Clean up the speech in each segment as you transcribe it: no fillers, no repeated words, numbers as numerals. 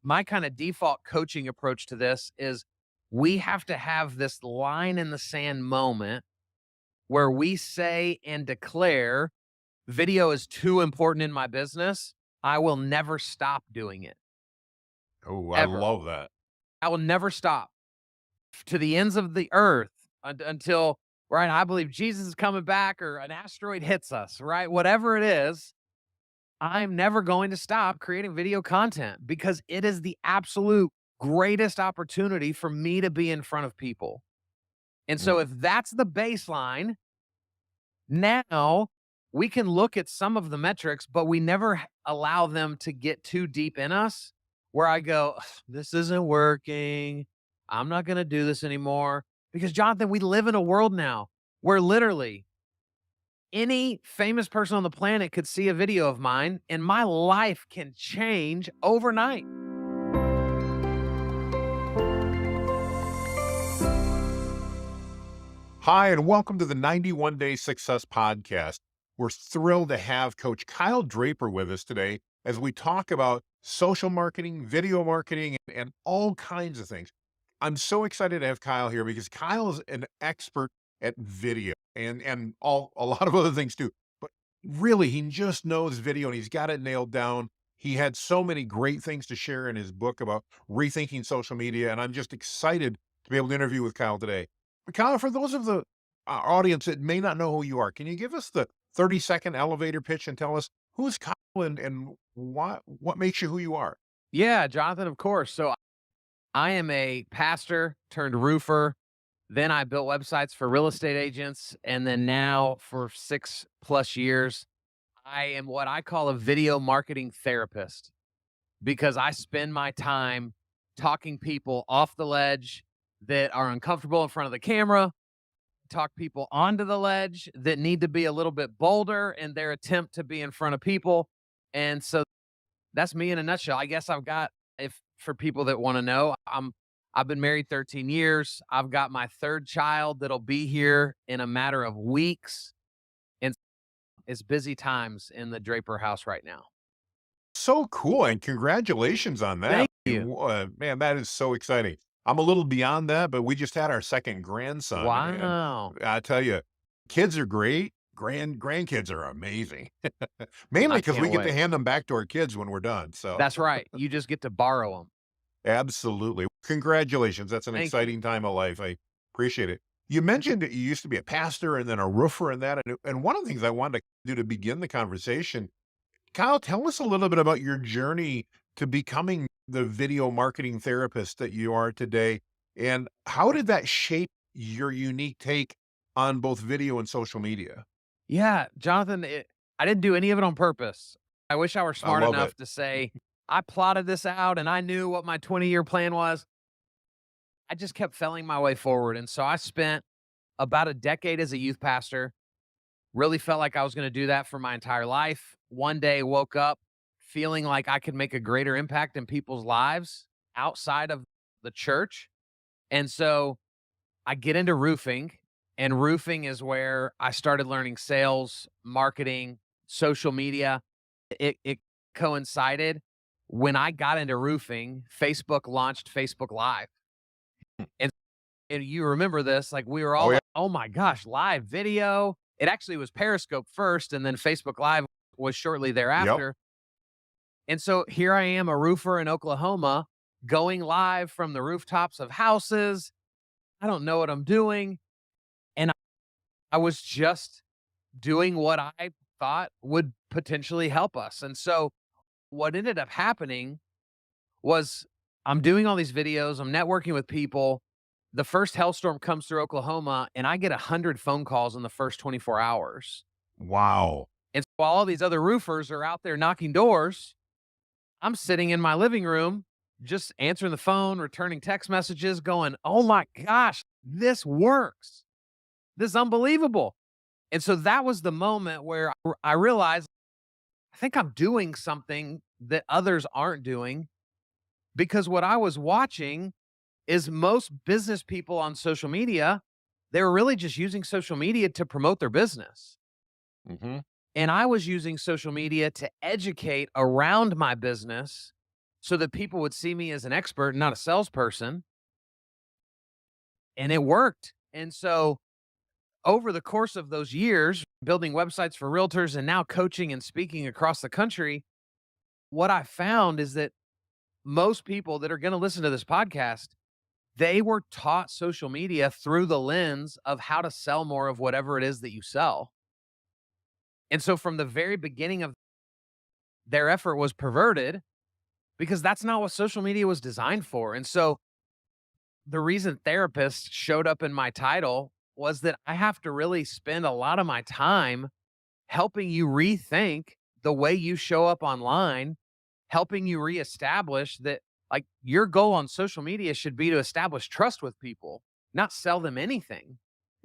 my kind of default coaching approach to this is we have to have this line in the sand moment where we say and declare video is too important in my business. I will never stop doing it Oh, I ever. love that. I will never stop to the ends of the earth until, right? I believe Jesus is coming back or an asteroid hits us, right? Whatever it is, I'm never going to stop creating video content because it is the absolute greatest opportunity for me to be in front of people. And so Mm. if that's the baseline, now we can look at some of the metrics, but we never allow them to get too deep in us where I go, "Ugh, this isn't working. I'm not going to do this anymore." Because, Jonathan, we live in a world now where literally any famous person on the planet could see a video of mine and my life can change overnight. Hi, and welcome to the 91 Day Success Podcast. We're thrilled to have Coach Kyle Draper with us today as we talk about social marketing, video marketing, and all kinds of things. I'm so excited to have Kyle here because Kyle is an expert at video and all a lot of other things too. But really, he just knows video and he's got it nailed down. He had so many great things to share in his book about rethinking social media, and I'm just excited to be able to interview with Kyle today. Kyle, for those of the audience that may not know who you are, can you give us the 30-second elevator pitch and tell us who's Kyle and what makes you who you are? Yeah, Jonathan, of course. So I am a pastor turned roofer. Then I built websites for real estate agents. And then now for 6+ years, I am what I call a video marketing therapist because I spend my time talking people off the ledge that are uncomfortable in front of the camera, talk people onto the ledge that need to be a little bit bolder in their attempt to be in front of people. And so that's me in a nutshell. I guess I've got, if for people that want to know, I've been married 13 years. I've got my third child that'll be here in a matter of weeks. And it's busy times in the Draper house right now. So cool, and congratulations on that. Thank you. Man, that is so exciting. I'm a little beyond that, but we just had our second grandson, and Wow. I tell you, kids are great. Grandkids are amazing. Mainly I because we can't get to wait. hand them back to our kids when we're done. So That's right. You just get to borrow them. absolutely. Congratulations. That's an Thank you. exciting time of life. I appreciate it. You mentioned that you used to be a pastor and then a roofer and that. And one of the things I wanted to do to begin the conversation, Kyle, tell us a little bit about your journey to becoming the video marketing therapist that you are today. And how did that shape your unique take on both video and social media? Yeah, Jonathan, I didn't do any of it on purpose. I wish I were I smart love enough it. to say, I plotted this out and I knew what my 20-year plan was. I just kept felling my way forward. And so I spent about a decade as a youth pastor, really felt like I was going to do that for my entire life. One day woke up feeling like I could make a greater impact in people's lives outside of the church. And so I get into roofing, and roofing is where I started learning sales, marketing, social media. It coincided when I got into roofing, Facebook launched Facebook Live. And you remember this, like we were Oh, all yeah. like, "Oh my gosh, live video." It actually was Periscope first and then Facebook Live was shortly Yep. thereafter. And so here I am, a roofer in Oklahoma, going live from the rooftops of houses. I don't know what I'm doing, and I was just doing what I thought would potentially help us. And so what ended up happening was I'm doing all these videos, I'm networking with people. The first hailstorm comes through Oklahoma, and I get 100 phone calls in the first 24 hours. Wow. And so while all these other roofers are out there knocking doors, I'm sitting in my living room, just answering the phone, returning text messages, going, "Oh my gosh, this works. This is unbelievable." And so that was the moment where I realized I think I'm doing something that others aren't doing because what I was watching is most business people on social media, they were really just using social media to promote their business. Hmm. And I was using social media to educate around my business so that people would see me as an expert, not a salesperson. And it worked. And so over the course of those years, building websites for realtors and now coaching and speaking across the country, what I found is that most people that are going to listen to this podcast, they were taught social media through the lens of how to sell more of whatever it is that you sell. And so from the very beginning of their effort was perverted because that's not what social media was designed for. And so the reason therapist showed up in my title was that I have to really spend a lot of my time helping you rethink the way you show up online, helping you reestablish that like your goal on social media should be to establish trust with people, not sell them anything.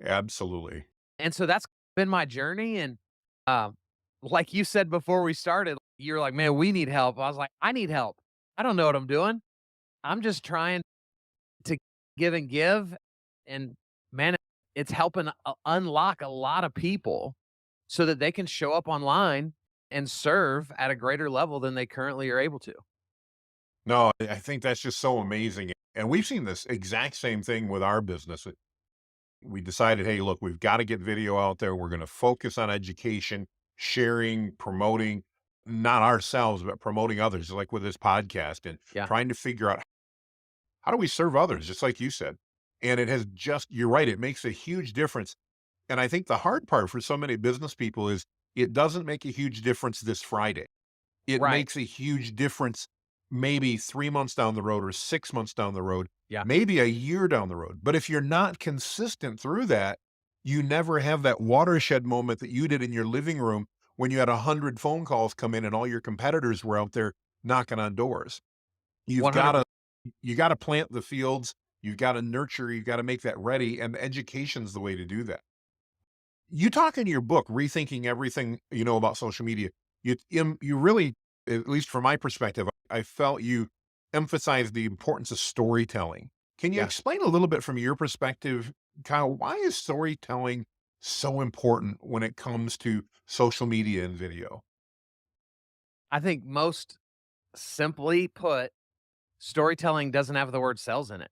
Absolutely. And so that's been my journey. And um, like you said before we started, you're like, man, we need help. I was like, I need help. I don't know what I'm doing. I'm just trying to give and give. And man, it's helping unlock a lot of people so that they can show up online and serve at a greater level than they currently are able to. No, I think that's just so amazing. And we've seen this exact same thing with our business. We decided, hey, look, we've got to get video out there. We're going to focus on education, sharing, promoting, not ourselves, but promoting others, like with this podcast and Yeah. trying to figure out how do we serve others, just like you said. And it has just, you're right, it makes a huge difference. And I think the hard part for so many business people is it doesn't make a huge difference this Friday. It Right. makes a huge difference maybe 3 months down the road or 6 months down the road, Yeah. maybe a year down the road. But if you're not consistent through that, you never have that watershed moment that you did in your living room when you had 100 phone calls come in and all your competitors were out there knocking on doors. You've 100%. gotta you gotta plant the fields, you've gotta nurture, you've gotta make that ready, and education's the way to do that. You talk in your book, Rethinking Everything You Know About Social Media. You really, at least from my perspective, I felt you emphasized the importance of storytelling. Can you Yeah. explain a little bit from your perspective, Kyle, why is storytelling so important when it comes to social media and video? I think most simply put, storytelling doesn't have the word sales in it.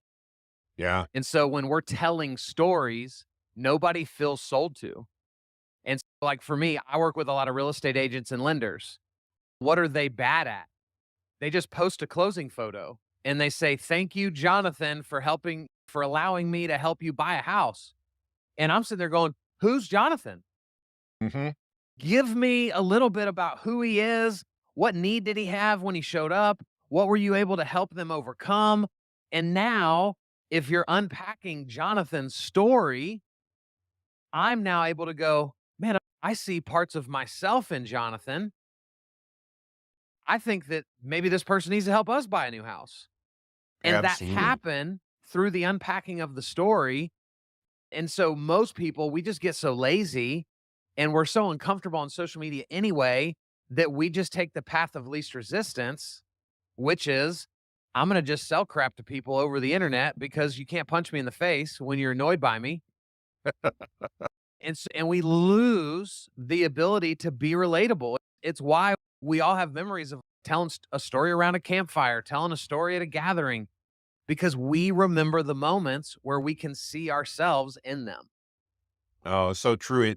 Yeah. And so when we're telling stories, nobody feels sold to. And so, like for me, I work with a lot of real estate agents and lenders. What are they bad at? They just post a closing photo and they say, "Thank you, Jonathan, for allowing me to help you buy a house." And I'm sitting there going, "Who's Jonathan? Mhm. Give me a little bit about who he is. What need did he have when he showed up? What were you able to help them overcome?" And now, if you're unpacking Jonathan's story, I'm now able to go, "Man, I see parts of myself in Jonathan. I think that maybe this person needs to help us buy a new house." And that Absolutely. happened through the unpacking of the story. And so most people, we just get so lazy and we're so uncomfortable on social media anyway that we just take the path of least resistance, which is I'm going to just sell crap to people over the internet because you can't punch me in the face when you're annoyed by me. And we lose the ability to be relatable. It's why we all have memories of telling a story around a campfire, telling a story at a gathering, because we remember the moments where we can see ourselves in them. Oh, so true.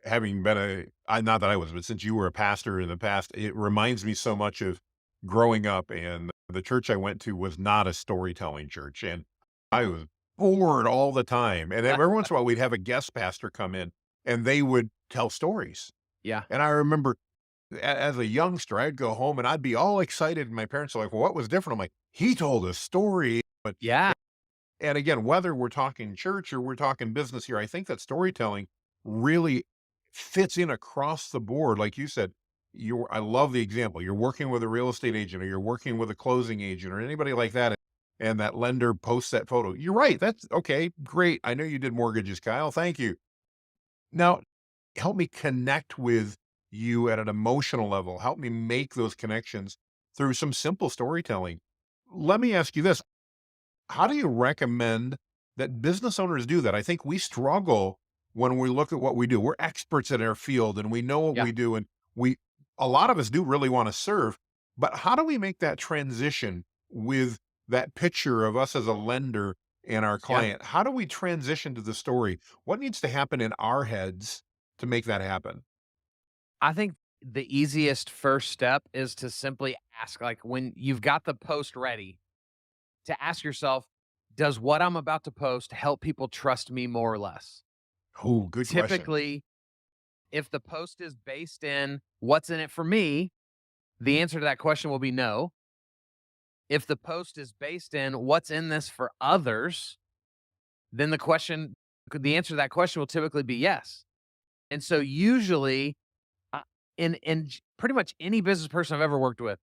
Having been not that I was, but since you were a pastor in the past, it reminds me so much of growing up. And the church I went to was not a storytelling church. And I was bored all the time. And every once in a while, we'd have a guest pastor come in and they would tell stories. Yeah. And I remember as a youngster, I'd go home and I'd be all excited. And my parents are like, well, what was different? I'm like, he told a story. But Yeah. and again, whether we're talking church or we're talking business here, I think that storytelling really fits in across the board. Like you said, I love the example. You're working with a real estate agent or you're working with a closing agent or anybody like that. And that lender posts that photo. You're right. That's okay. Great. I know you did mortgages, Kyle. Thank you. Now, help me connect with you at an emotional level. Help me make those connections through some simple storytelling. Let me ask you this. How do you recommend that business owners do that? I think we struggle when we look at what we do. We're experts in our field and we know what Yeah. we do. And a lot of us do really want to serve, But how do we make that transition with that picture of us as a lender and our Yeah. client? How do we transition to the story? What needs to happen in our heads to make that happen? I think the easiest first step is to simply ask, like, when you've got the post ready, to ask yourself, does what I'm about to post help people trust me more or less? Oh, good question. Typically, if the post is based in what's in it for me, the answer to that question will be no. If the post is based in what's in this for others, then the answer to that question will typically be yes. And so usually, uh, pretty much any business person I've ever worked with,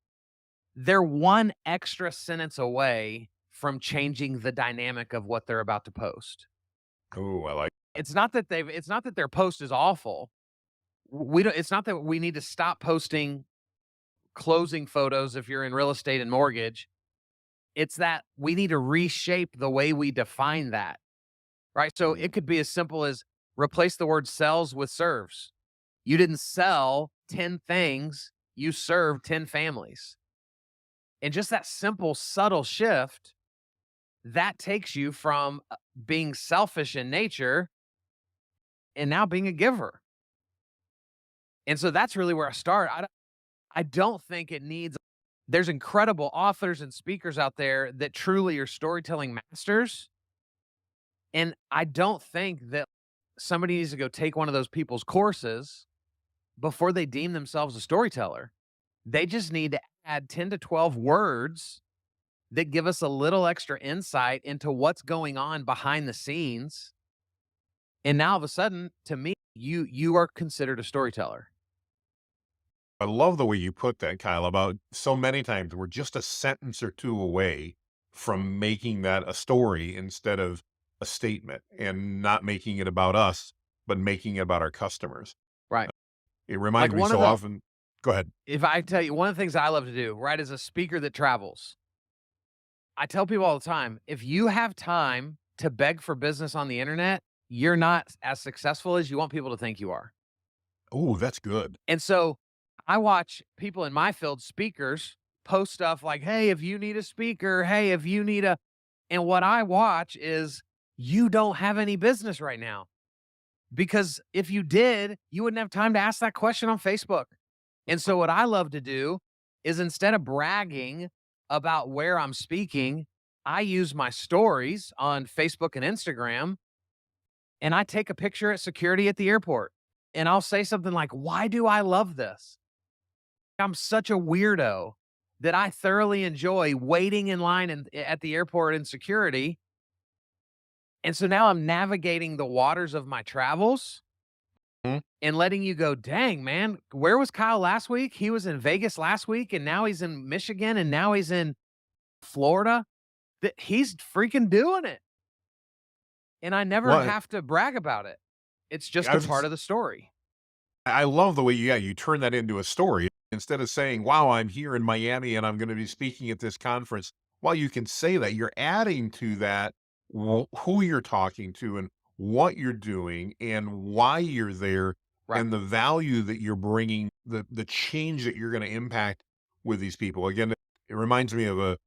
they're one extra sentence away from changing the dynamic of what they're about to post. Oh, I like It's not that their post is awful. We don't It's not that we need to stop posting closing photos if you're in real estate and mortgage. It's that we need to reshape the way we define that, right? So mm, it could be as simple as replace the word sells with serves. You didn't sell 10 things, you served 10 families. And just that simple, subtle shift, that takes you from being selfish in nature and now being a giver. And so that's really where I start. I don't think it needs, there's incredible authors and speakers out there that truly are storytelling masters. And I don't think that somebody needs to go take one of those people's courses before they deem themselves a storyteller. They just need to add 10 to 12 words that give us a little extra insight into what's going on behind the scenes. And now all of a sudden, to me, you are considered a storyteller. I love the way you put that, Kyle, about so many times we're just a sentence or two away from making that a story instead of a statement and not making it about us, but making it about our customers. Right. It Like reminds me one of so the often. Go ahead. If I tell you one of the things I love to do, right, as a speaker that travels, I tell people all the time, if you have time to beg for business on the internet, you're not as successful as you want people to think you are. Oh, that's good. And so I watch people in my field, speakers, post stuff like, "Hey, if you need a speaker, hey, if you need a," and what I watch is you don't have any business right now. Because if you did, you wouldn't have time to ask that question on Facebook. And so what I love to do is instead of bragging about where I'm speaking, I use my stories on Facebook and Instagram, and I take a picture at security at the airport. And I'll say something like, "Why do I love this? I'm such a weirdo that I thoroughly enjoy waiting in line at the airport in security." And so now I'm navigating the waters of my travels Mhm. and letting you go, "Dang, man, where was Kyle last week? He was in Vegas last week, and now he's in Michigan, and now he's in Florida. That he's freaking doing it." And I never Well, have to brag about it. It's just I a was part of the story. I love the way, yeah, you turn that into a story. Instead of saying, wow, I'm here in Miami and I'm going to be speaking at this conference. While you can say that, you're adding to that who you're talking to and what you're doing and why you're there Right. and the value that you're bringing, the change that you're going to impact with these people. Again, it reminds me of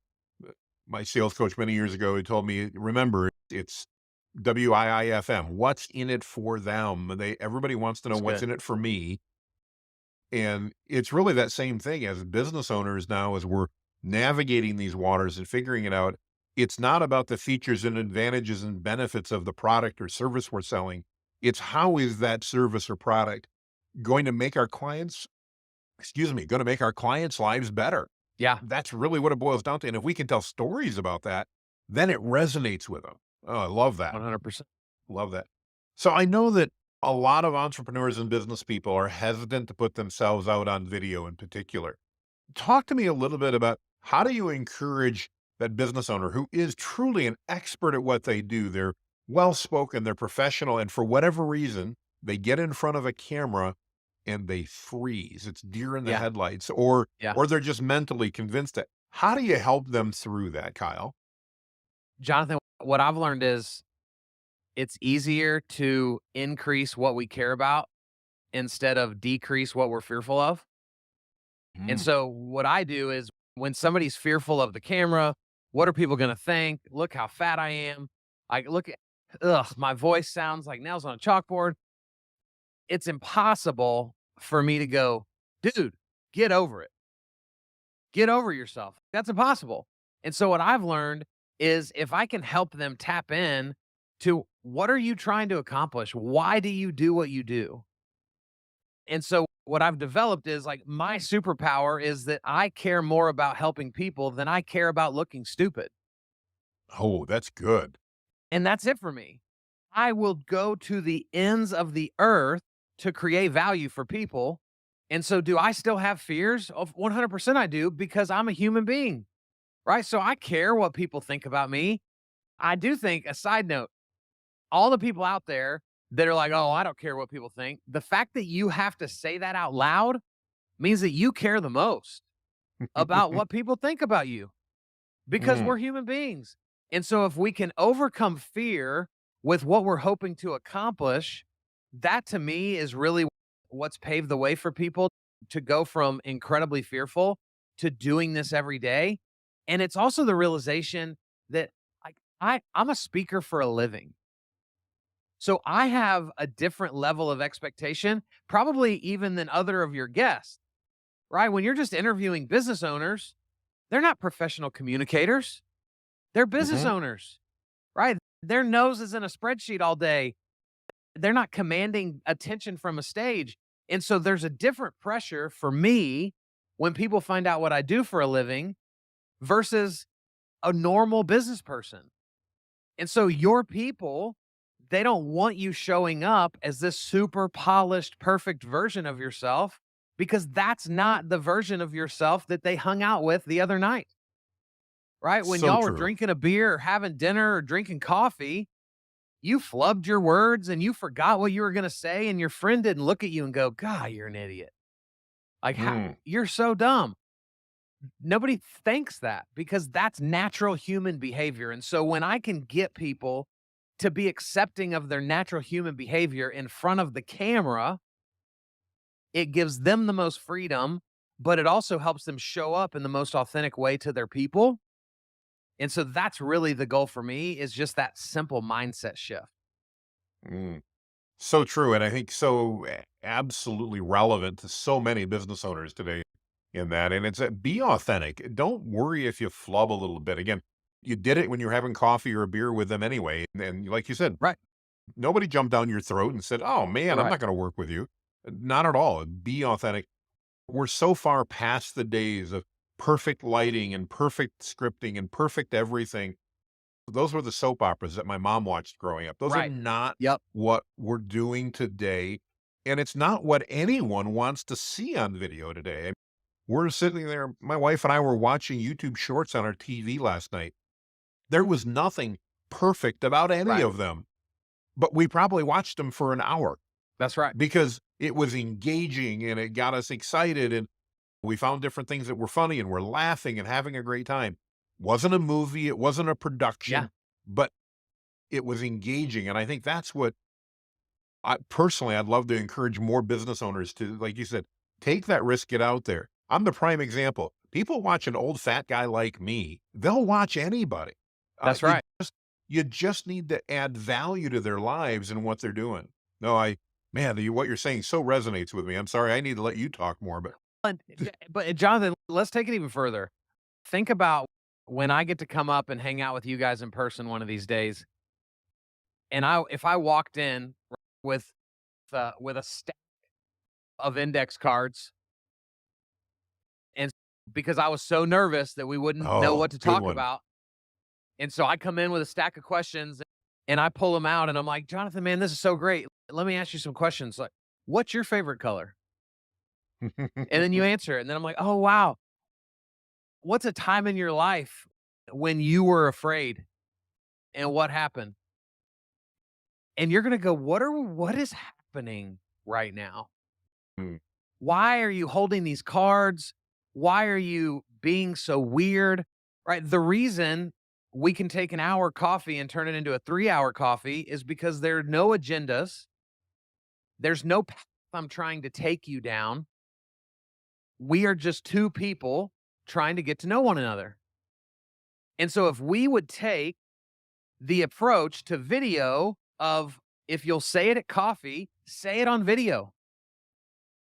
my sales coach many years ago. He told me, remember, it's WIIFM. What's in it for them? Everybody wants to know It's what's good. in it for me. And it's really that same thing as business owners now, as we're navigating these waters and figuring it out. It's not about the features and advantages and benefits of the product or service we're selling. It's how is that service or product going to make our clients, excuse me, going to make our clients' lives better? Yeah, That's really what it boils down to. And if we can tell stories about that, then it resonates with them. Oh, I love that. 100%. Love that. So I know that a lot of entrepreneurs and business people are hesitant to put themselves out on video in particular. Talk to me a little bit about how do you encourage that business owner who is truly an expert at what they do? They're well spoken, they're professional, and for whatever reason, they get in front of a camera and they freeze. It's deer in the Yeah, headlights, yeah. or they're just mentally convinced that. How do you help them through that, Kyle? Jonathan, what I've learned is it's easier to increase what we care about instead of decrease what we're fearful of. And Mm. so what I do is when somebody's fearful of the camera, what are people going to think? Look how fat I am. I look at, ugh, my voice sounds like nails on a chalkboard. It's impossible for me to go, dude, get over it. Get over yourself. That's impossible. And so what I've learned is if I can help them tap in to what are you trying to accomplish? Why do you do what you do? And so what I've developed is like my superpower is that I care more about helping people than I care about looking stupid. Oh, that's good. And that's it for me. I will go to the ends of the earth to create value for people. And so do I still have fears? Of 100% I do because I'm a human being, right? So I care what people think about me. I do think a side note, all the people out there that are like, "Oh, I don't care what people think." The fact that you have to say that out loud means that you care the most about what people think about you because Mm. we're human beings. And so if we can overcome fear with what we're hoping to accomplish, that to me is really what's paved the way for people to go from incredibly fearful to doing this every day. And it's also the realization that like I'm a speaker for a living. So I have a different level of expectation, probably even than other of your guests, right? When you're just interviewing business owners, they're not professional communicators. They're business Mhm. owners, right? Their nose is in a spreadsheet all day. They're not commanding attention from a stage. And so there's a different pressure for me when people find out what I do for a living versus a normal business person. And so your people, they don't want you showing up as this super polished, perfect version of yourself because that's not the version of yourself that they hung out with the other night, right? When So y'all were true. drinking a beer or having dinner or drinking coffee, you flubbed your words and you forgot what you were going to say. And your friend didn't look at you and go, God, you're an idiot. Like, Mm. you're so dumb. Nobody thinks that because that's natural human behavior. And so when I can get people to be accepting of their natural human behavior in front of the camera, it gives them the most freedom, but it also helps them show up in the most authentic way to their people. And so that's really the goal for me is just that simple mindset shift. Mm. So true, and I think so absolutely relevant to so many business owners today in that, and it's be authentic. Don't worry if you flub a little bit. Again, you did it when you're having coffee or a beer with them anyway, and like you said, Right. nobody jumped down your throat and said, "Oh man, I'm Right. not going to work with you." Not at all. Be authentic. We're so far past the days of perfect lighting and perfect scripting and perfect everything. Those were the soap operas that my mom watched growing up. Those are Right. not Yep. what we're doing today, and it's not what anyone wants to see on video today. We're sitting there, my wife and I were watching YouTube Shorts on our TV last night. There was nothing perfect about any Right. of them, but we probably watched them for an hour That's right. because it was engaging and it got us excited, and we found different things that were funny, and we're laughing and having a great time. Wasn't a movie, it wasn't a Yeah. production, but it was engaging, and I think that's what personally, I'd love to encourage more business owners to, like you said, take that risk, get out there. I'm the prime example. People watch an old fat guy like me, they'll watch anybody. Uh, That's you right. just you just need to add value to their lives and what they're doing. No, man, what you're saying so resonates with me. I'm sorry, I need to let you talk more, but But Jonathan, let's take it even further. Think about when I get to come up and hang out with you guys in person one of these days, and if I walked in with with a stack of index cards, and because I was so nervous that we wouldn't know oh, what to good talk one. about, and so I come in with a stack of questions, and I pull them out, and I'm like, Jonathan, man, this is so great. Let me ask you some questions. Like, what's your favorite color? And then you answer, it, and then I'm like, oh wow, what's a time in your life when you were afraid and what happened? And you're gonna go, what is happening right now? Mm, Why are you holding these cards? Why are you being so weird? Right? The reason we can take an hour coffee and turn it into a 3-hour coffee is because there are no agendas. There's no path I'm trying to take you down. We are just two people trying to get to know one another. And so if we would take the approach to video of, if you'll say it at coffee, say it on video.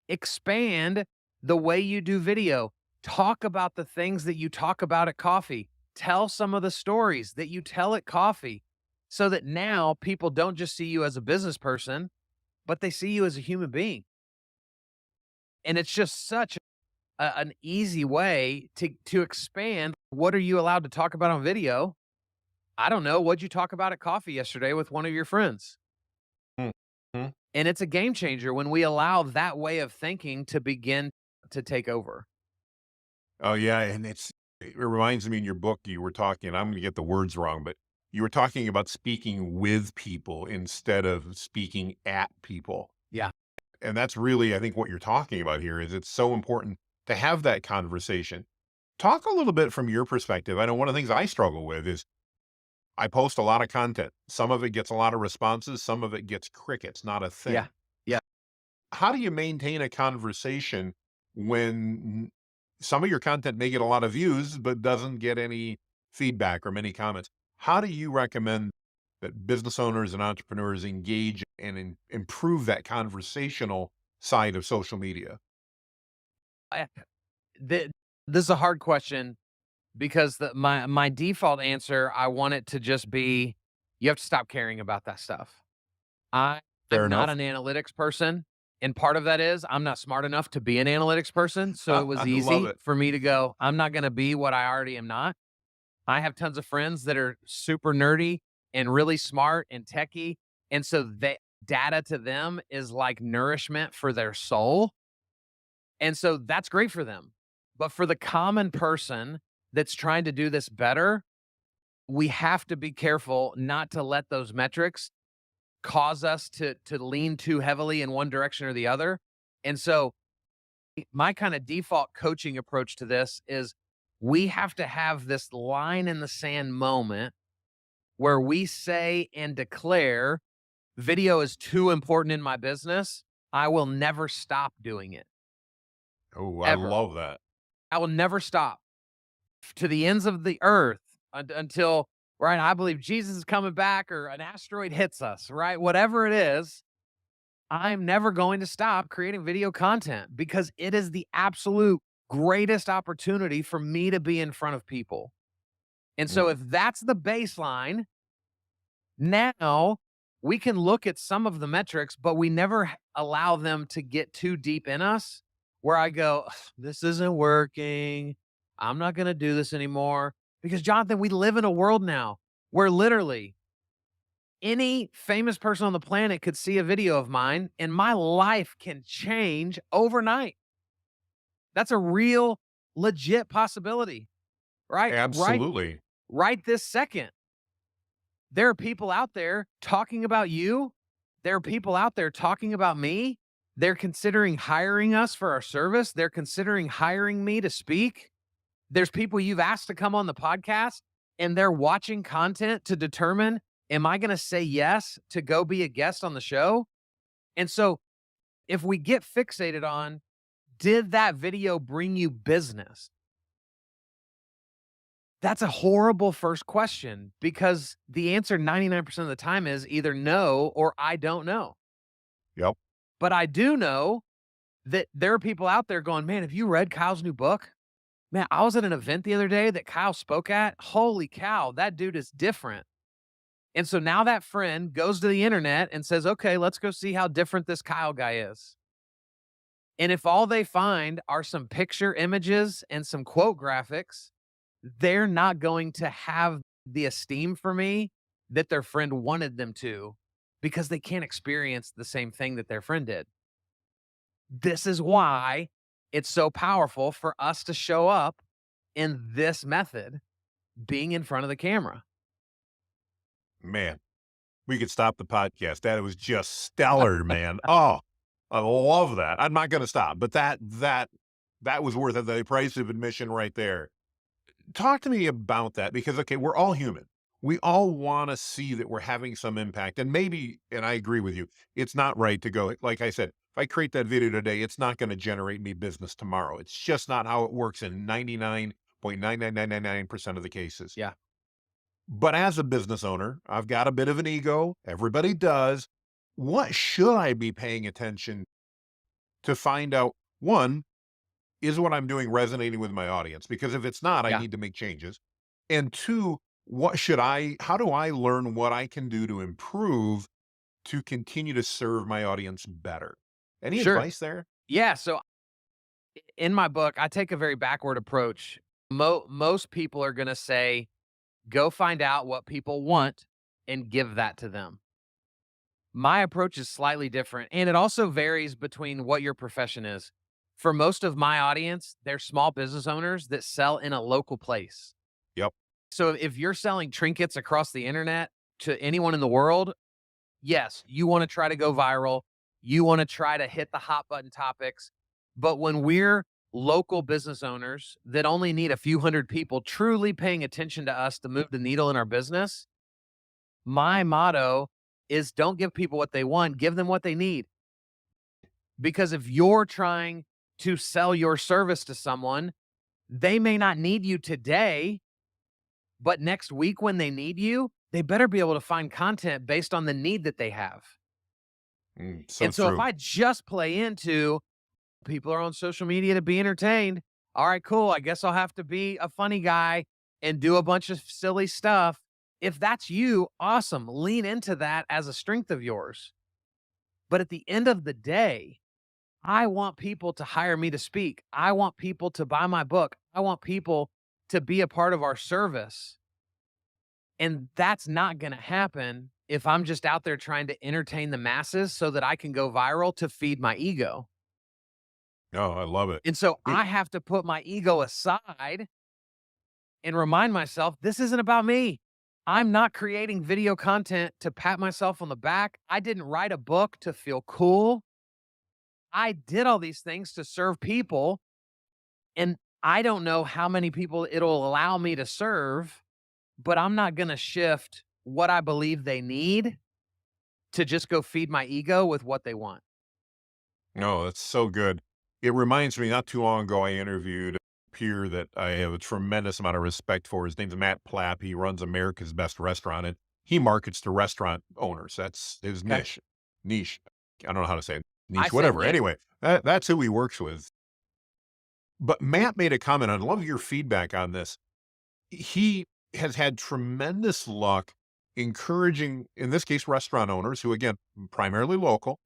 Expand the way you do video. Talk about the things that you talk about at coffee. Tell some of the stories that you tell at coffee, so that now people don't just see you as a business person, but they see you as a human being. And it's just such an easy way to expand. What are you allowed to talk about on video? I don't know. What'd you talk about at coffee yesterday with one of your friends? Mhm. And it's a game changer when we allow that way of thinking to begin to take over. Oh, yeah, and it reminds me in your book you were talking, I'm gonna get the words wrong, but you were talking about speaking with people instead of speaking at people. Yeah. And that's really, I think, what you're talking about here is it's so important to have that conversation. Talk a little bit from your perspective. I know one of the things I struggle with is I post a lot of content. Some of it gets a lot of responses, some of it gets crickets, not a Yeah. thing. Yeah. How do you maintain a conversation when some of your content may get a lot of views, but doesn't get any feedback or many comments? How do you recommend that business owners and entrepreneurs engage and improve that conversational side of social media? I, th- this is a hard question because my default answer, I want it to just be, you have to stop caring about that stuff. I Fair I'm not enough. an analytics person, and part of that is I'm not smart enough to be an analytics person, so it was I love easy it. for me to go, I'm not gonna be what I already am not. I have tons of friends that are super nerdy and really smart and techie, and so they data to them is like nourishment for their soul, and so that's great for them. But for the common person that's trying to do this better, we have to be careful not to let those metrics cause us to lean too heavily in one direction or the other. And so my kind of default coaching approach to this is, we have to have this line in the sand moment where we say and declare, video is too important in my business. I will never stop doing it, Oh, I ever. love that. I will never stop to the ends of the earth, until, right, I believe Jesus is coming back or an asteroid hits us, right? Whatever it is, I'm never going to stop creating video content because it is the absolute greatest opportunity for me to be in front of people. And Mm. so if that's the baseline, now we can look at some of the metrics, but we never allow them to get too deep in us where I go, "Ugh, this isn't working. I'm not going to do this anymore." Because, Jonathan, we live in a world now where literally any famous person on the planet could see a video of mine and my life can change overnight. That's a real legit possibility, right? Absolutely. Right this second. There are people out there talking about you. There are people out there talking about me. They're considering hiring us for our service. They're considering hiring me to speak. There's people you've asked to come on the podcast and they're watching content to determine, am I going to say yes to go be a guest on the show? And so if we get fixated on, did that video bring you business? That's a horrible first question because the answer 99% of the time is either no or I don't know. Yep. But I do know that there are people out there going, man, have you read Kyle's new book? Man, I was at an event the other day that Kyle spoke at. Holy cow, that dude is different. And so now that friend goes to the internet and says, okay, let's go see how different this Kyle guy is. And if all they find are some picture images and some quote graphics, they're not going to have the esteem for me that their friend wanted them to, because they can't experience the same thing that their friend did. This is why it's so powerful for us to show up in this method, being in front of the camera. Man, we could stop the podcast. That was just stellar, man. Oh, I love that. I'm not gonna stop, but that was worth it, the price of admission right there. Talk to me about that because, okay, we're all human. We all wanna see that we're having some impact, and maybe and I agree with you, it's not right to go like I said, if I create that video today, it's not going to generate me business tomorrow. It's just not how it works in 99.99999% of the cases. Yeah. But as a business owner, I've got a bit of an ego. Everybody does. What should I be paying attention to find out? One, is what I'm doing resonating with my audience? Because if it's not, I Yeah. need to make changes. And two, how do I learn what I can do to improve to continue to serve my audience better? Any Sure. advice there? Yeah. So in my book, I take a very backward approach. Most people are going to say, go find out what people want and give that to them. My approach is slightly different, and it also varies between what your profession is. For most of my audience, they're small business owners that sell in a local place. Yep. So if you're selling trinkets across the internet to anyone in the world, yes, you want to try to go viral. You want to try to hit the hot button topics. But when we're local business owners that only need a few hundred people truly paying attention to us to move the needle in our business, my motto is don't give people what they want, give them what they need. Because if you're trying to sell your service to someone, they may not need you today, but next week when they need you, they better be able to find content based on the need that they have. So And so if true. I just play into people are on social media to be entertained, all right, cool. I guess I'll have to be a funny guy and do a bunch of silly stuff. If that's you, awesome. Lean into that as a strength of yours. But at the end of the day, I want people to hire me to speak. I want people to buy my book. I want people to be a part of our service. And that's not going to happen if I'm just out there trying to entertain the masses so that I can go viral to feed my ego. Oh, I love it. And so It- I have to put my ego aside and remind myself this isn't about me. I'm not creating video content to pat myself on the back. I didn't write a book to feel cool. I did all these things to serve people. And I don't know how many people it'll allow me to serve, but I'm not going to shift what I believe they need to just go feed my ego with what they want. No, that's so good. It reminds me, not too long ago, I interviewed a peer that I have a tremendous amount of respect for. His name's Matt Plapp. He runs America's Best Restaurant, and he markets to restaurant owners. That's his Okay. niche. I don't know how to say it. I Niche, say whatever. niche. Anyway, that's who he works with. But Matt made a comment. I'd love your feedback on this. He has had tremendous luck encouraging, in this case, restaurant owners who, again, primarily local,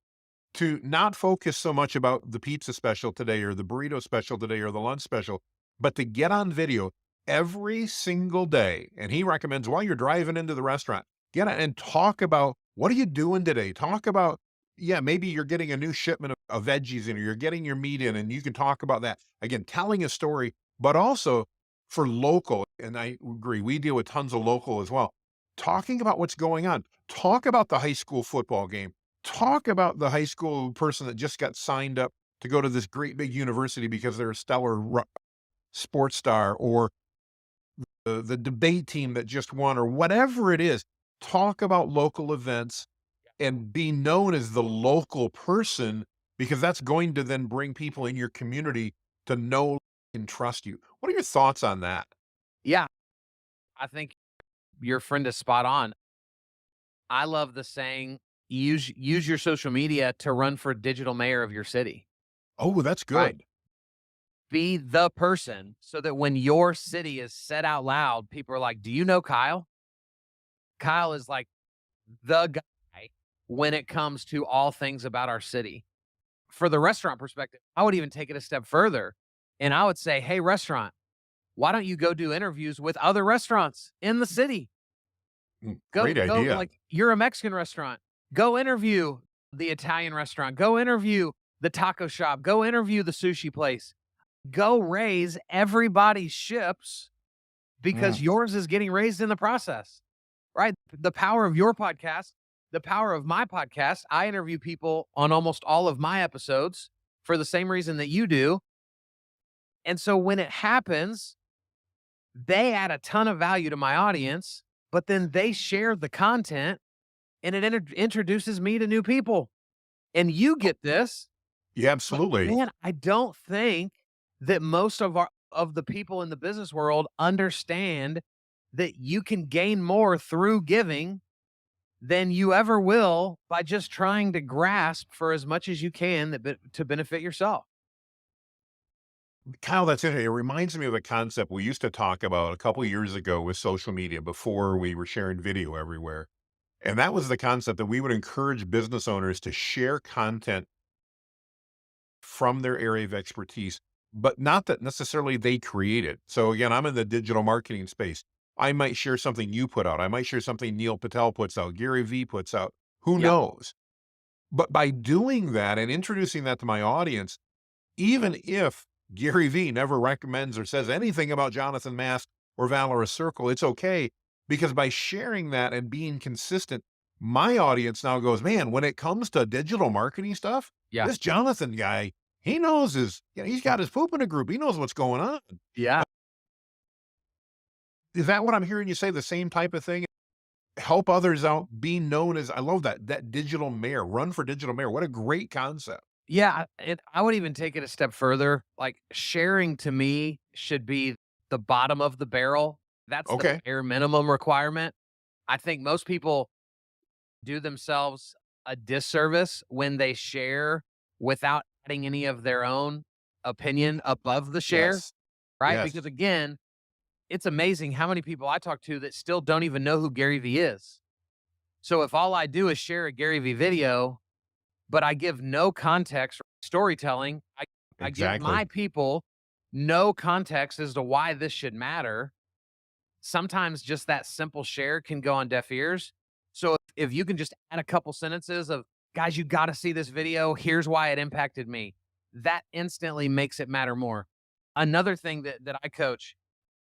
to not focus so much about the pizza special today or the burrito special today or the lunch special, but to get on video every single day. And he recommends while you're driving into the restaurant, get on and talk about what are you doing today? Talk about, yeah, maybe you're getting a new shipment of veggies in or you're getting your meat in, and you can talk about that. Again, telling a story, but also for local. And I agree, we deal with tons of local as well. Talking about what's going on. Talk about the high school football game. Talk about the high school person that just got signed up to go to this great big university because they're a stellar sports star, or the debate team that just won, or whatever it is. Talk about local events and be known as the local person, because that's going to then bring people in your community to know and trust you. What are your thoughts on that? Yeah, I think your friend is spot on. I love the saying, use your social media to run for digital mayor of your city, Oh, that's right? good. Be the person so that when your city is said out loud, people are like, "Do you know Kyle?" Kyle is like the guy when it comes to all things about our city. For the restaurant perspective, I would even take it a step further and I would say, "Hey, restaurant, why don't you go do interviews with other restaurants in the city? Great Go idea. like you're a Mexican restaurant. Go interview the Italian restaurant. Go interview the taco shop. Go interview the sushi place. Go raise everybody's ships Mm, because yours is getting raised in the process, right? The power of your podcast, the power of my podcast. I interview people on almost all of my episodes for the same reason that you do. And so when it happens, they add a ton of value to my audience, but then they share the content and it introduces me to new people. And you get this. Yeah, But absolutely. man, I don't think that most of the people in the business world understand that you can gain more through giving than you ever will by just trying to grasp for as much as you can to benefit yourself. Kyle, that's interesting. It reminds me of a concept we used to talk about a couple years ago with social media before we were sharing video everywhere. And that was the concept that we would encourage business owners to share content from their area of expertise, but not that necessarily they create it. So again, I'm in the digital marketing space. I might share something you put out. I might share something Neil Patel puts out, Gary Vee puts out. Who Yep. knows? But by doing that and introducing that to my audience, even if Gary Vee never recommends or says anything about Jonathan Mast or Valorous Circle, it's okay because by sharing that and being consistent, my audience now goes, man, when it comes to digital marketing stuff, Yeah. this Jonathan guy, he knows he's got his poop in a group. He knows what's going on. Yeah. Is that what I'm hearing you say? The same type of thing? Help others out, being known as, I love that digital mayor, run for digital mayor. What a great concept. Yeah, I would even take it a step further. Like sharing to me should be the bottom of the barrel. That's the Okay. bare minimum requirement. I think most people do themselves a disservice when they share without adding any of their own opinion above the share, Yes. right? Yes. Because again, it's amazing how many people I talk to that still don't even know who Gary Vee is. So if all I do is share a Gary Vee video, but I give no context or storytelling, I give Exactly. my people no context as to why this should matter. Sometimes just that simple share can go on deaf ears. So if you can just add a couple sentences of, guys, you got to see this video. Here's why it impacted me. That instantly makes it matter more. Another thing that I coach,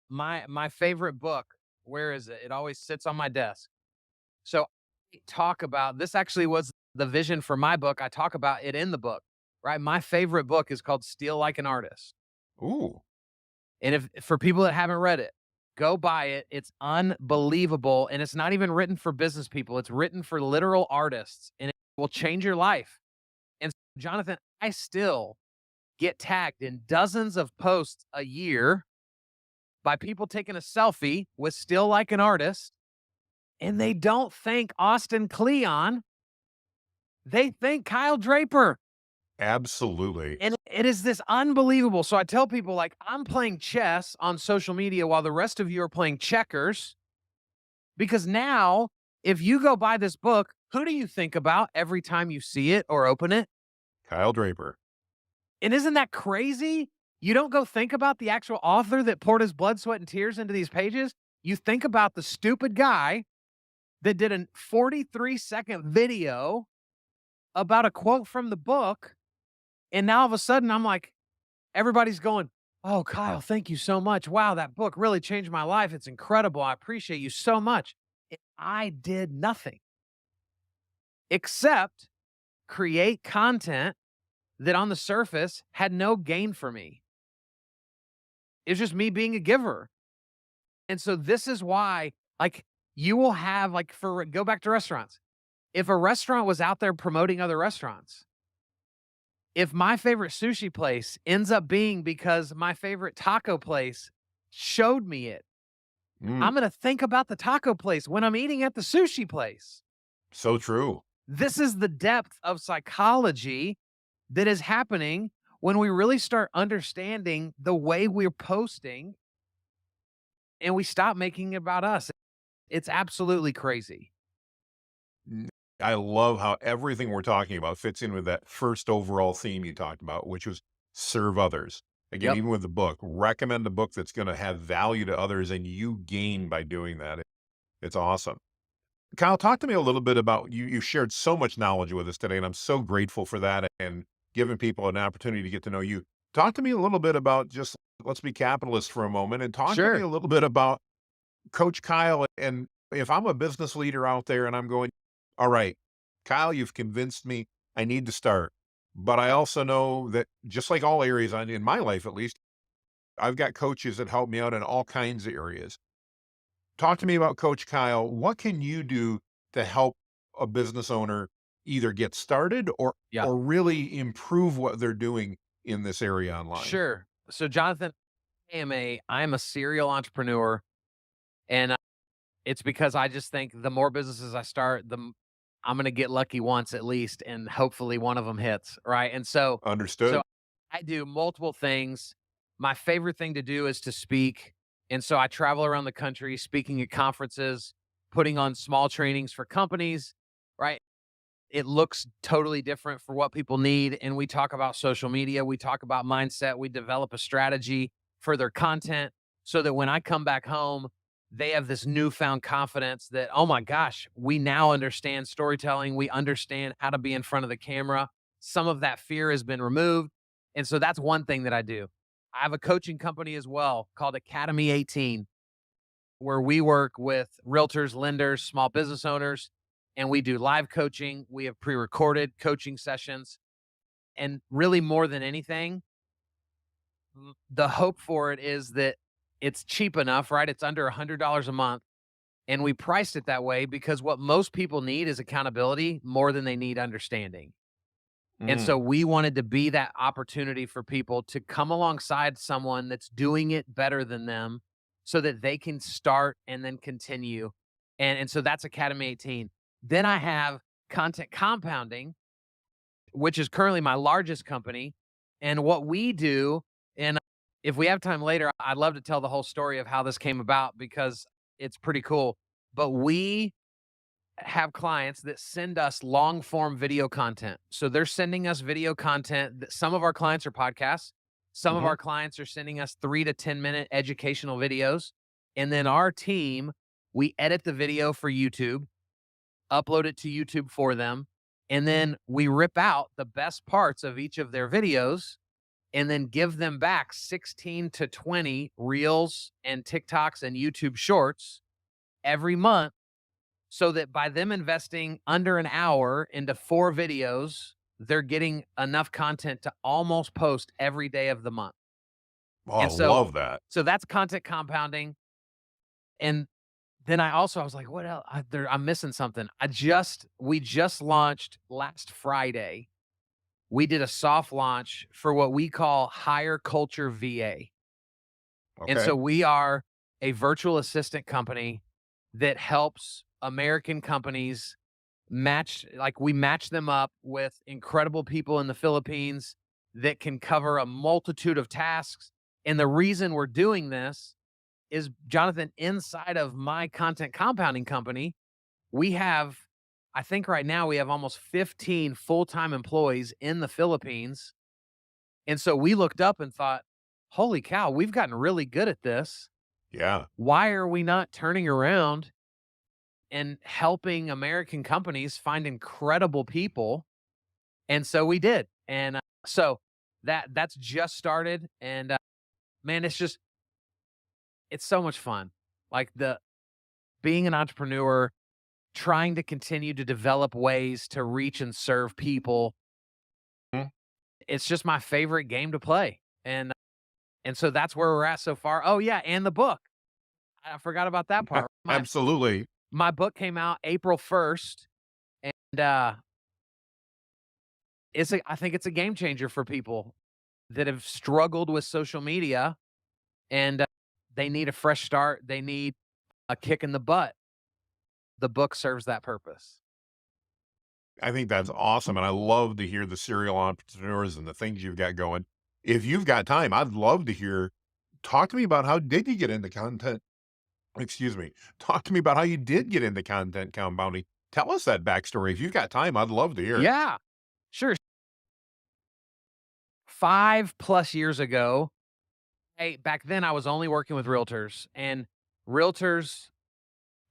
my favorite book, where is it? It always sits on my desk. So I talk about this actually was the vision for my book. I talk about it in the book, right? My favorite book is called Steal Like an Artist. Ooh. And if for people that haven't read it, go buy it. It's unbelievable. And it's not even written for business people. It's written for literal artists and it will change your life. And Jonathan, I still get tagged in dozens of posts a year by people taking a selfie with Still Like an Artist. And they don't thank Austin Kleon. They thank Kyle Draper. Absolutely. And it is this unbelievable. So I tell people, like, I'm playing chess on social media while the rest of you are playing checkers. Because now, if you go buy this book, who do you think about every time you see it or open it? Kyle Draper. And isn't that crazy? You don't go think about the actual author that poured his blood, sweat, and tears into these pages. You think about the stupid guy that did a 43-second video about a quote from the book. And now all of a sudden, I'm like, everybody's going, "Oh, Kyle, thank you so much. Wow, that book really changed my life. It's incredible. I appreciate you so much." And I did nothing except create content that on the surface had no gain for me. It's just me being a giver. And so this is why, like, you will have, like, for go back to restaurants. If a restaurant was out there promoting other restaurants, if my favorite sushi place ends up being because my favorite taco place showed me it, Mm, I'm gonna think about the taco place when I'm eating at the sushi place. so true. This is the depth of psychology that is happening when we really start understanding the way we're posting and we stop making it about us. It's absolutely crazy. N I love how everything we're talking about fits in with that first overall theme you talked about, which was serve others. Again, Yep. even with the book, recommend a book that's gonna have value to others and you gain by doing that. It's awesome. Kyle, talk to me a little bit about you shared so much knowledge with us today, and I'm so grateful for that and giving people an opportunity to get to know you. Talk to me a little bit about just let's be capitalists for a moment and talk to me Sure. a little bit about Coach Kyle. And if I'm a business leader out there and I'm going, all right, Kyle, you've convinced me I need to start. But I also know that just like all areas in my life, at least, I've got coaches that help me out in all kinds of areas. Talk to me about Coach Kyle. What can you do to help a business owner either get started Yeah. or really improve what they're doing in this area online? Sure. So, Jonathan, I am a serial entrepreneur, and it's because I just think the more businesses I start, I'm gonna get lucky once at least, and hopefully one of them hits, right? And so Understood. I do multiple things. My favorite thing to do is to speak, and so I travel around the country speaking at conferences, putting on small trainings for companies, right? It looks totally different for what people need, and we talk about social media, we talk about mindset, we develop a strategy for their content so that when I come back home, they have this newfound confidence that, oh my gosh, we now understand storytelling, we understand how to be in front of the camera. Some of that fear has been removed, and so that's one thing that I do. I have a coaching company as well called Academy 18, where we work with realtors, lenders, small business owners, and we do live coaching. We have pre-recorded coaching sessions. And really more than anything, the hope for it is that it's cheap enough, right? It's under $100 a month. And we priced it that way because what most people need is accountability more than they need understanding. And so Mm, we wanted to be that opportunity for people to come alongside someone that's doing it better than them so that they can start and then continue. And so that's Academy 18. Then I have content compounding, which is currently my largest company. And what we do, and if we have time later, I'd love to tell the whole story of how this came about because it's pretty cool. But we have clients that send us long form video content. So they're sending us video content. Some of our clients are podcasts. Some of mhm. our clients are sending us 3 to 10 minute educational videos. And then our team, we edit the video for YouTube, upload it to YouTube for them. And then we rip out the best parts of each of their videos and then give them back 16 to 20 reels and TikToks and YouTube shorts every month so that by them investing under an hour into 4 videos, they're getting enough content to almost post every day of the month. Oh, I And so love that. so that's content compounding. And then I was like, "What else? I'm missing something." We just launched last Friday. We did a soft launch for what we call Higher Culture VA. And Okay. so we are a virtual assistant company that helps American companies we match them up with incredible people in the Philippines that can cover a multitude of tasks. And the reason we're doing this is, Jonathan, inside of my content compounding company, we have, I think right now we have almost 15 full-time employees in the Philippines. And so we looked up and thought, holy cow, we've gotten really good at this. Yeah. Why are we not turning around and helping American companies find incredible people? And so we did. And so that's just started. And man, it's so much fun. Like the being an entrepreneur, trying to continue to develop ways to reach and serve people. Mhm. It's just my favorite game to play. And so that's where we're at so far. Oh yeah, and the book. I forgot about that part. Absolutely. My book came out April 1st, and I think it's a game changer for people that have struggled with social media and they need a fresh start. They need a kick in the butt. The book serves that purpose. I think that's awesome, and I love to hear the serial entrepreneurs and the things you've got going. If you've got time, I'd love to hear talk to me about how did you get into content excuse me. Talk to me about how you did get into content compounding. Tell us that backstory. If you've got time, I'd love to hear it. Yeah, sure. 5 plus years ago, back then I was only working with realtors, and realtors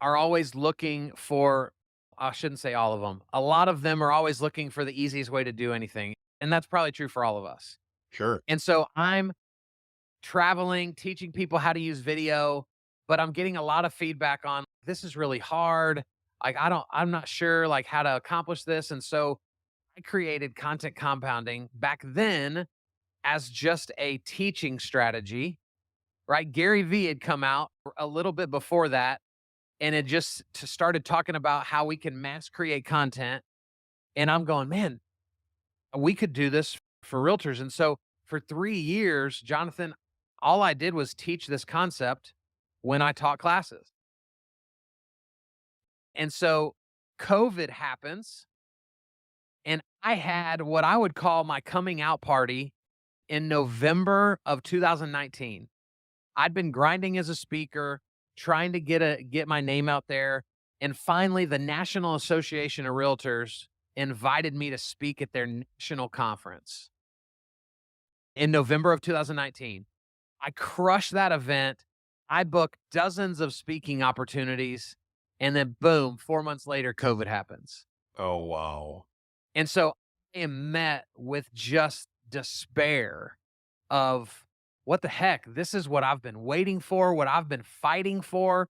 are always looking for, I shouldn't say all of them. A lot of them are always looking for the easiest way to do anything. And that's probably true for all of us. Sure. And so I'm traveling, teaching people how to use video, but I'm getting a lot of feedback on this is really hard. Like I'm not sure like how to accomplish this. And so I created content compounding back then as just a teaching strategy, right? Gary Vee had come out a little bit before that and it just started talking about how we can mass create content And I'm going, man, we could do this for realtors. And so for 3 years, Jonathan, all I did was teach this concept when I taught classes. And so COVID happens, and I had what I would call my coming out party in November of 2019. I'd been grinding as a speaker, trying to get my name out there, and finally the National Association of Realtors invited me to speak at their national conference in November of 2019. I crushed that event. I booked dozens of speaking opportunities, and then boom, 4 months later, COVID happens. Oh, wow. And so I am met with just despair of what the heck? This is what I've been waiting for, what I've been fighting for,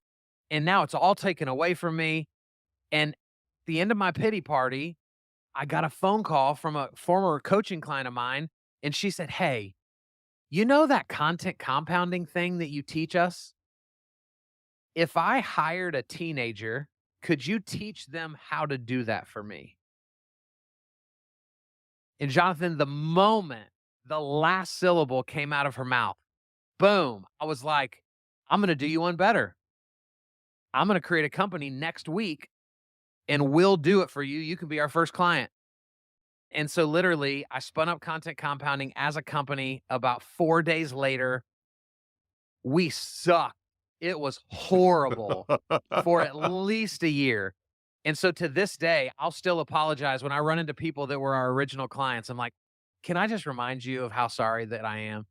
and now it's all taken away from me. And at the end of my pity party, I got a phone call from a former coaching client of mine, and she said, "Hey, you know that content compounding thing that you teach us? If I hired a teenager, could you teach them how to do that for me?" And Jonathan, the moment the last syllable came out of her mouth, boom, I was like, I'm going to do you one better. I'm going to create a company next week and we'll do it for you. You can be our first client. And so literally, I spun up content compounding as a company. About 4 days later, we sucked. It was horrible for at least a year. And so to this day, I'll still apologize when I run into people that were our original clients. I'm like, can I just remind you of how sorry that I am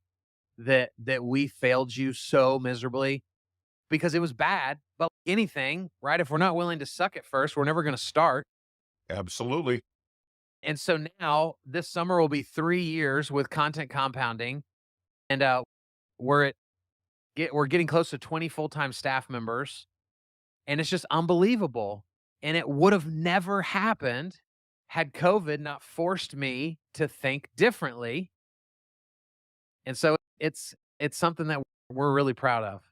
that we failed you so miserably? Because it was bad, but like anything, right? If we're not willing to suck at first, we're never going to start. Absolutely. And so now this summer will be 3 years with content compounding, and we're at we're getting close to 20 full-time staff members, and it's just unbelievable. And it would have never happened had COVID not forced me to think differently. And so it's something that we're really proud of.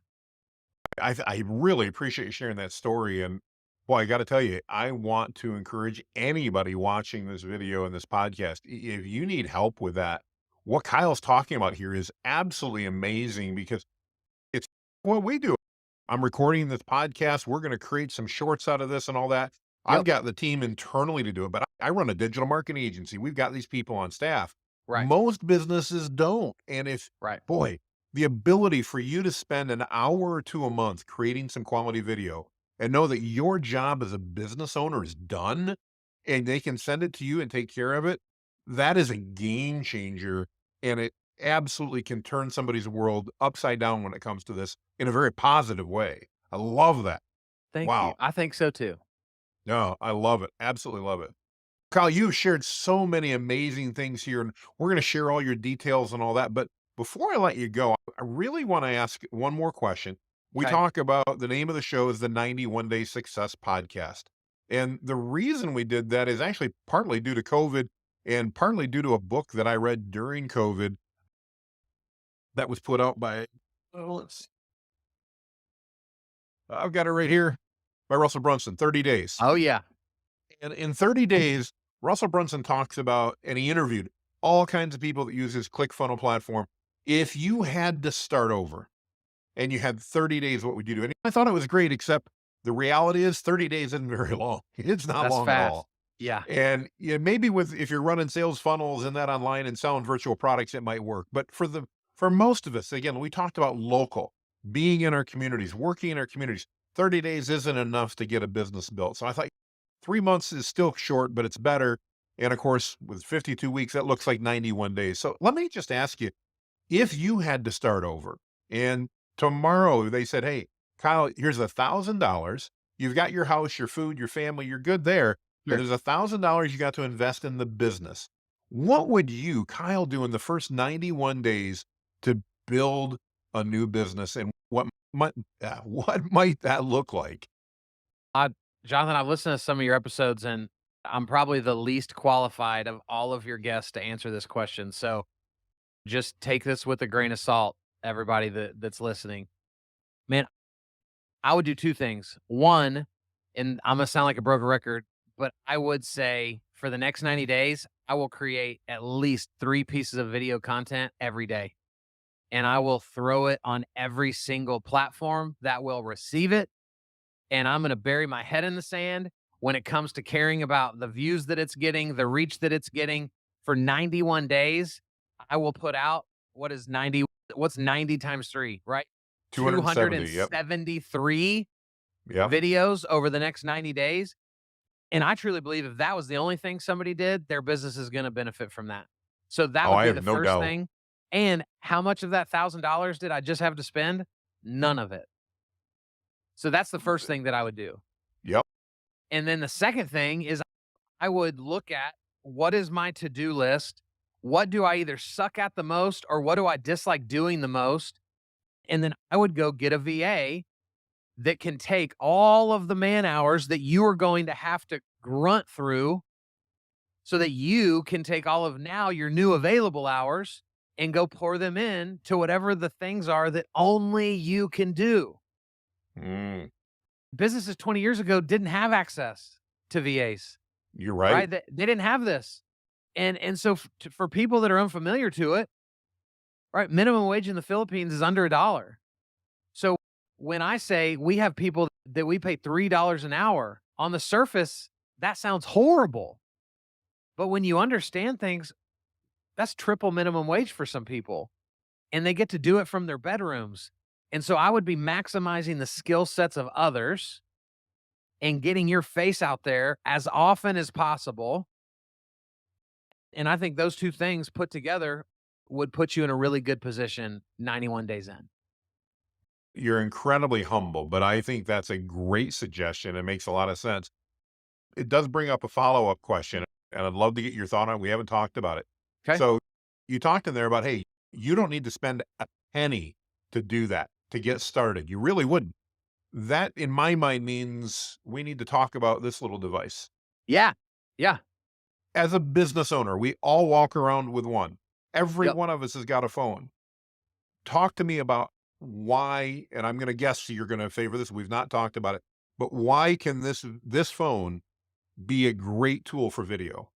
I really appreciate you sharing that story. And boy, I got to tell you, I want to encourage anybody watching this video and this podcast. If you need help with that, what Kyle's talking about here is absolutely amazing because it's what we do. I'm recording this podcast. We're going to create some shorts out of this and all that. I've Yep. got the team internally to do it, but I run a digital marketing agency. We've got these people on staff. Right. Most businesses don't. And if, Right. boy, the ability for you to spend an hour or two a month creating some quality video and know that your job as a business owner is done and they can send it to you and take care of it, that is a game changer. And it absolutely can turn somebody's world upside down when it comes to this in a very positive way. I love that. Thank you. Wow. I think so too. No, I love it. Absolutely love it. Kyle, you've shared so many amazing things here, and we're going to share all your details and all that. But before I let you go, I really want to ask one more question. We Okay. talk about the name of the show is the 91 Day Success Podcast. And the reason we did that is actually partly due to COVID and partly due to a book that I read during COVID that was put out by, oh, I've got it right here by Russell Brunson, 30 Days. Oh yeah. And in 30 days, Russell Brunson talks about, and he interviewed all kinds of people that use his ClickFunnels platform. If you had to start over and you had 30 days, what would you do? And I thought it was great, except the reality is 30 days isn't very long. It's not That's long at fast. all. Yeah. And yeah, maybe if you're running sales funnels and that online and selling virtual products, it might work. But for most of us, again, we talked about local, being in our communities, working in our communities. 30 days isn't enough to get a business built. So I thought 3 months is still short, but it's better. And of course, with 52 weeks, that looks like 91 days. So let me just ask you, if you had to start over and tomorrow they said, hey, Kyle, here's $1,000. You've got your house, your food, your family, you're good there. And Sure. there's $1,000 you got to invest in the business. What would you, Kyle, do in the first 91 days to build a new business? And what might that look like? I Jonathan, I've listened to some of your episodes, and I'm probably the least qualified of all of your guests to answer this question. So just take this with a grain of salt, everybody that's listening. Man, I would do two things. One, and I'm gonna sound like a broken record, but I would say for for the next 90 days, I will create at least 3 pieces of video content every day, and I will throw it on every single platform that will receive it, and I'm gonna bury my head in the sand when it comes to caring about the views that it's getting, the reach that it's getting. For 91 days, I will put out what's 90 times 3, right? 270. Yep. 273 Yep. videos over the next 90 days. And I truly believe if that was the only thing somebody did, their business is gonna benefit from that. So that Oh, would I be the have no first doubt. thing. And how much of that $1,000 did I just have to spend? None of it. So that's the first thing that I would do. Yep. And then the second thing is I would look at what is my to-do list? What do I either suck at the most or what do I dislike doing the most? And then I would go get a VA that can take all of the man hours that you are going to have to grunt through so that you can take all of now your new available hours and go pour them in to whatever the things are that only you can do. Mm, Businesses 20 years ago didn't have access to VAs, you're right. right? They didn't have this. And so for people that are unfamiliar to it, right, minimum wage in the Philippines is under $1. So when I say we have people that we pay $3 an hour, on the surface, that sounds horrible. But when you understand things, that's triple minimum wage for some people, and they get to do it from their bedrooms. And so I would be maximizing the skill sets of others and getting your face out there as often as possible. And I think those two things put together would put you in a really good position 91 days in. You're incredibly humble, but I think that's a great suggestion. It makes a lot of sense. It does bring up a follow-up question, and I'd love to get your thought on it. We haven't talked about it. Okay. So you talked in there about, hey, you don't need to spend a penny to do that, to get started. You really wouldn't. That, in my mind, means we need to talk about this little device. Yeah. Yeah. As a business owner, we all walk around with one. Every Yep. one of us has got a phone. Talk to me about why, and I'm going to guess you're going to favor this. We've not talked about it, but why can this phone be a great tool for video?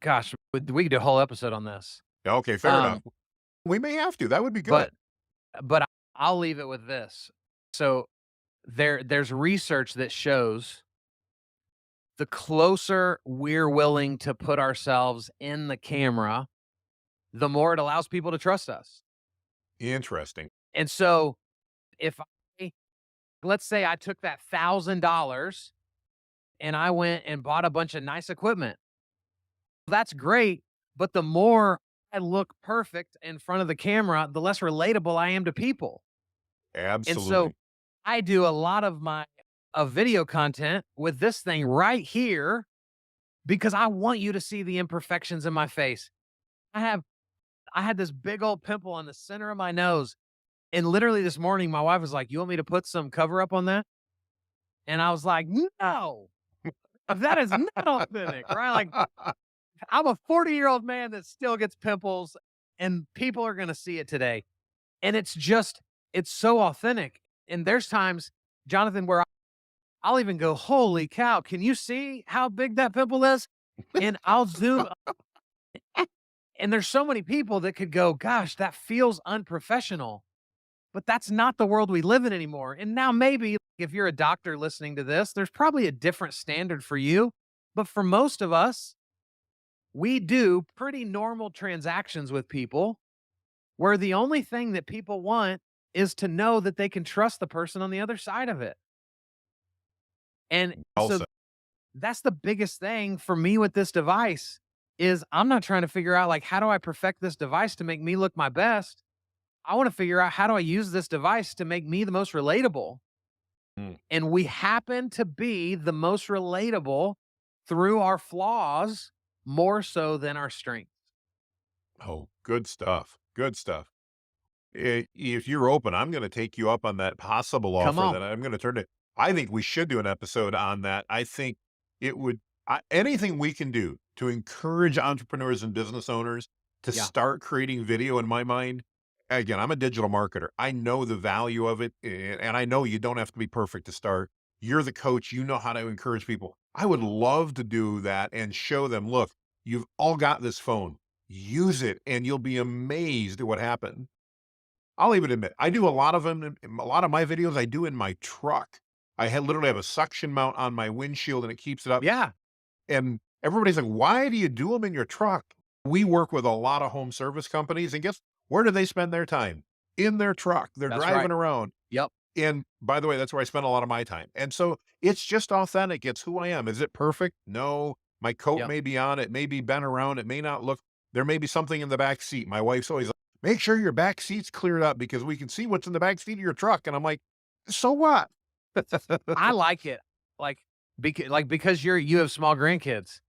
Gosh, we could do a whole episode on this. Okay, fair enough. Um, We may have to. That would be good. but I'll leave it with this. So there's research that shows the closer we're willing to put ourselves in the camera, the more it allows people to trust us. Interesting. And so if I let's say I took that $1,000 and I went and bought a bunch of nice equipment. That's great, but the more I look perfect in front of the camera, the less relatable I am to people. And so Absolutely. I do a lot of my video content with this thing right here because I want you to see the imperfections in my face. I have I had this big old pimple on the center of my nose, and literally this morning my wife was like, "You want me to put some cover up on that?" And I was like, "No. That is not authentic." Right? Like I'm a 40-year-old man that still gets pimples and people are going to see it today. And it's so authentic. And there's times, Jonathan, where I'll even go, "Holy cow, can you see how big that pimple is?" And I'll zoom. And there's so many people that could go, "Gosh, that feels unprofessional." But that's not the world we live in anymore. And now maybe if you're a doctor listening to this, there's probably a different standard for you. But for most of us, we do pretty normal transactions with people where the only thing that people want is to know that they can trust the person on the other side of it. And so Also, that's the biggest thing for me with this device is I'm not trying to figure out like how do I perfect this device to make me look my best? I want to figure out how do I use this device to make me the most relatable. mm, And we happen to be the most relatable through our flaws more so than our strengths. oh, good stuff. Good stuff. If you're open, I'm going to take you up on that possible Come offer on. that I'm going to turn it. I think we should do an episode on that. I think it would, anything we can do to encourage entrepreneurs and business owners to Yeah. start creating video in my mind. Again, I'm a digital marketer. I know the value of it. And I know you don't have to be perfect to start. You're the coach. You know how to encourage people. I would love to do that and show them, look, you've all got this phone. Use it and you'll be amazed at what happened. I'll even admit, I do a lot of them. A lot of my videos I do in my truck. Literally have a suction mount on my windshield and it keeps it up. Yeah, And everybody's like, why do you do them in your truck? We work with a lot of home service companies, and guess where do they spend their time? In their truck. They're that's right. driving around. Yep. And by the way, that's where I spend a lot of my time. And so it's just authentic. It's who I am. Is it perfect? No. My coat Yep. may be on, it may be bent around, it may not look, there may be something in the back seat. My wife's always like, make sure your back seat's cleared up because we can see what's in the back seat of your truck. And I'm like, so what? I like it. Because you have small grandkids.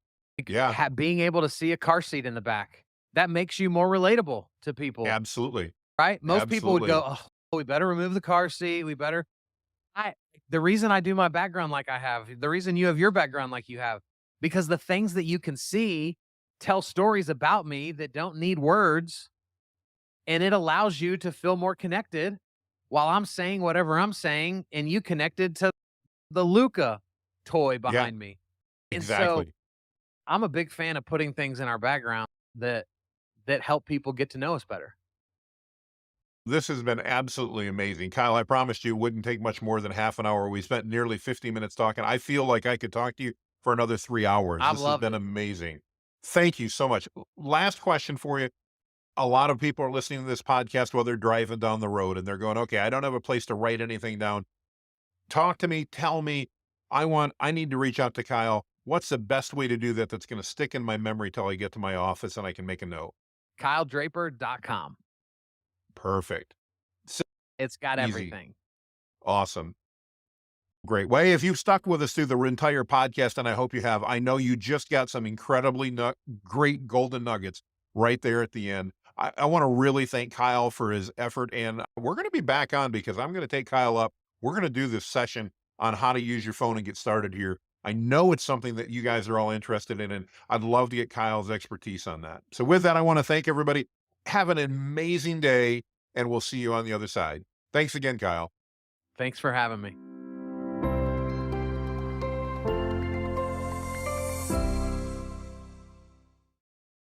Yeah, Being able to see a car seat in the back, that makes you more relatable to people, absolutely. right? Most people would Absolutely. go, "Oh, we better remove the car seat. We better." I The reason I do my background like I have, the reason you have your background like you have, because the things that you can see tell stories about me that don't need words, and it allows you to feel more connected while I'm saying whatever I'm saying, and you connected to the Luca toy Yeah, behind me. And so exactly. I'm a big fan of putting things in our background that help people get to know us better. This has been absolutely amazing. Kyle, I promised you it wouldn't take much more than half an hour. We spent nearly 50 minutes talking. I feel like I could talk to you for another 3 hours. I've This has loved been it. amazing. Thank you so much. Last question for you. A lot of people are listening to this podcast while they're driving down the road and they're going, okay, I don't have a place to write anything down. Talk to me, tell me, I need to reach out to Kyle. What's the best way to do that that's going to stick in my memory till I get to my office and I can make a note? KyleDraper.com. Perfect. So It's got easy. everything. Awesome. Great. Well, hey, if you've stuck with us through the entire podcast, and I hope you have, I know you just got some incredibly great golden nuggets right there at the end. I want to really thank Kyle for his effort, and we're going to be back on because I'm going to take Kyle up. We're going to do this session on how to use your phone and get started here. I know it's something that you guys are all interested in, and I'd love to get Kyle's expertise on that. So with that, I want to thank everybody. Have an amazing day, and we'll see you on the other side. Thanks again, Kyle. Thanks for having me.